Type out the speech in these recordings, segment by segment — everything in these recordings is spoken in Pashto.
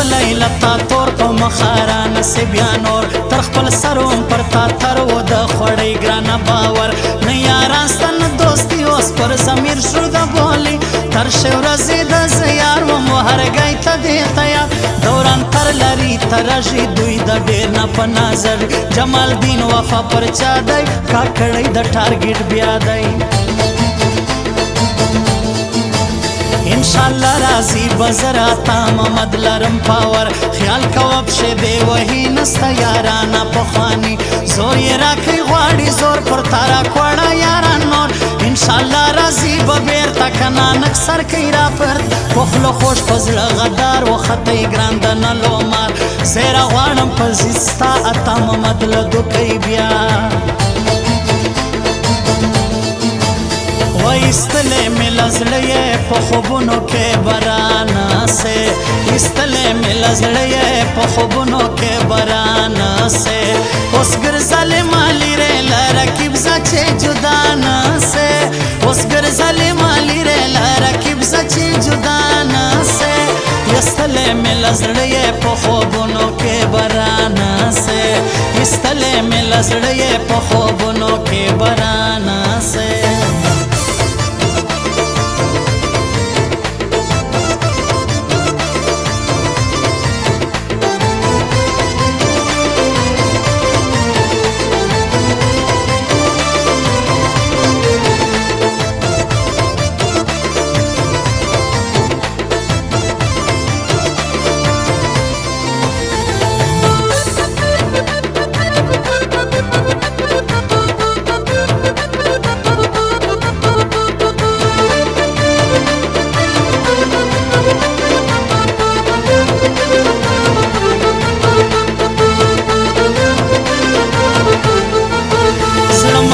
ورغلی لتا تور په مخارانه سی بیا نور تر خپل سروم پر تا تر و د خوړی ګرانه باور نه یاران سته نه دوستي اوس پر ضمیر شو د بولي تر شی ورځې د زیار وم هرګی ته دې تیار دوران تر لري ترژي دوی د ډېر نه په نظر جمال دین وفا پر چا دی کاکړی د ټارګېټ بیا دی انشاءاللہ راضی بزراتا محمد لرم پاور خیال کوب شه دی وحی نستا یارانا پخوانی زور یہ راکی غواړي زور پر تارا کوڑا یاران نور انشاءاللہ راضی ببیر تکنانک سر کی را پرد پخلو خوش پزل غدار و خطی گراندن لومار زیرا غوانم پزیستا اتا محمد لدو کئی بیا استلے میں لزڑیے پا خوبونو کے برانا سے استلے میں لزڑیے پا خوبونو کے برانا سے اس گرزل مالی رے لرکیب زچے جدانا سے اس گرزل مالی رے لرکیب زچے جدانا سے استلے میں لزڑیے پا خوبونو کے برانا سے استلے میں لزڑیے پا خوبونو کے برانا سے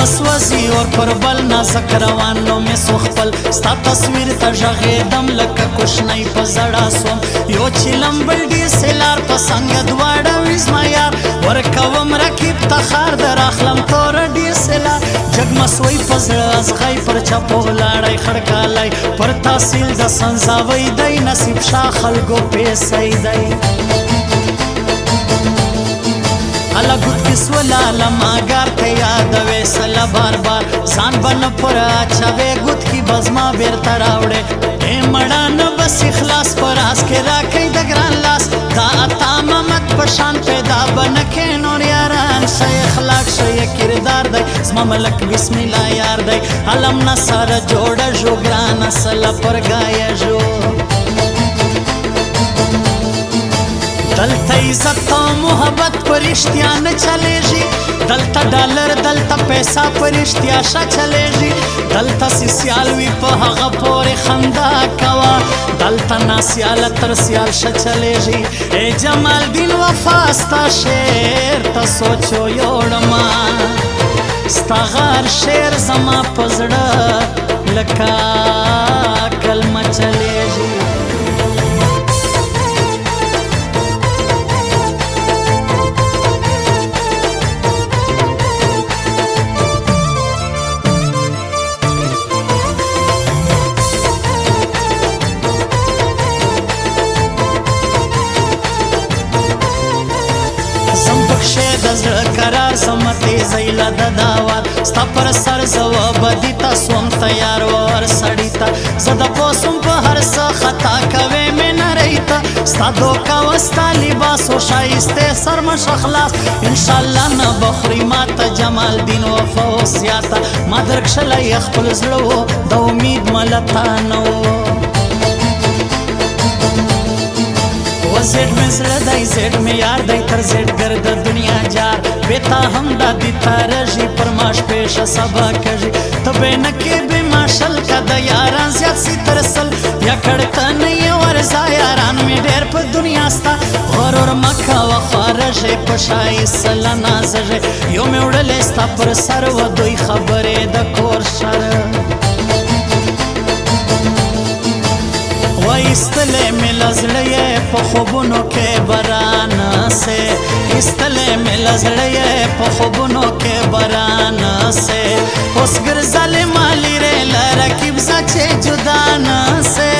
مسوزی اور پر بل نازک روانو میں سخپل ستا تصویر تا ژغېدم لکه کوشنی په زړه سوم یو چیلم بل ډي سیلار په څنګه دواړه وي زما یار ورکوم رکیب ته خار در اخلم تور ډي سیلار جګمسوی په زړه ازغی پر چپو لاړی خړکالی پر تحصیل د سنځاوی دی نصیب شاه خلکو پیسې دی الا گود کسولا لماگار ته یادوي سلا بار بار ځان بن پر اچوي گود کی بزما بیر تراوړې اے مړه نو بس اخلاص پر اس کې راکې د ګران لاس دا اتا محمد پشان پیدا بنکې نور یاران شي اخلاق شي کردار دی زما ملک بسم الله یار دی علم نصر جوړ جو ګران سلا پر گایا جو دلتا عزت و محبت پر اشتیا نه چلیږي دلتا ډالر دلتا پیسہ پر اشتیا شا چلیږي دلتا سیال وی په هغه پورې خندا کوا دلتا ناسیال تر سیال شا چلیږي اے جمال دین وفاستا شعر تا سوچو یوړما ستا غار شعر زما پزړه لکه کلمه چلیږي قرار سمتی زیلا د داوات ستا پر سر زو بدی تا سوم تیار ور سړی تا زدا پوسم په هر څه خطا کوي مې نه ریتا ستا دوکا وستا لباس او شایسته سر مش اخلاص ان شاء الله نه بخری مات جمال دین وفا وصیاتا ما درکشلای خپل زړه د امید ملتا نو زیڈ میں زړه دی زیڈ میں یار دی تر زیڈ گرد دنیا جار بیتا هم دا دی تارجی پر ماش پیش سبا کجی تبے نکی بی ماشل کا دا یاران زیاد سی ترسل یا کڑتا نئی ورزا یاران میں دیر پر دنیا ستا غرور مکا و خارجی پشائی سلا نازجی یو میں اڑلے ستا پر سر و دوی خبری دا کور شر استلے میں لزڑیے پا خوبونو کے برانا سے استلے میں لزڑیے پا خوبونو کے برانا سے اس گرزل مالی رے لرکیب زچے جدانا سے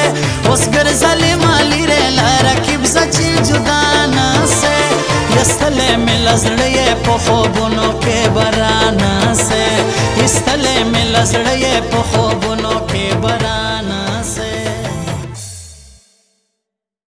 اس گرزل مالی رے لرکیب زچے جدانا لزړې په خوبونو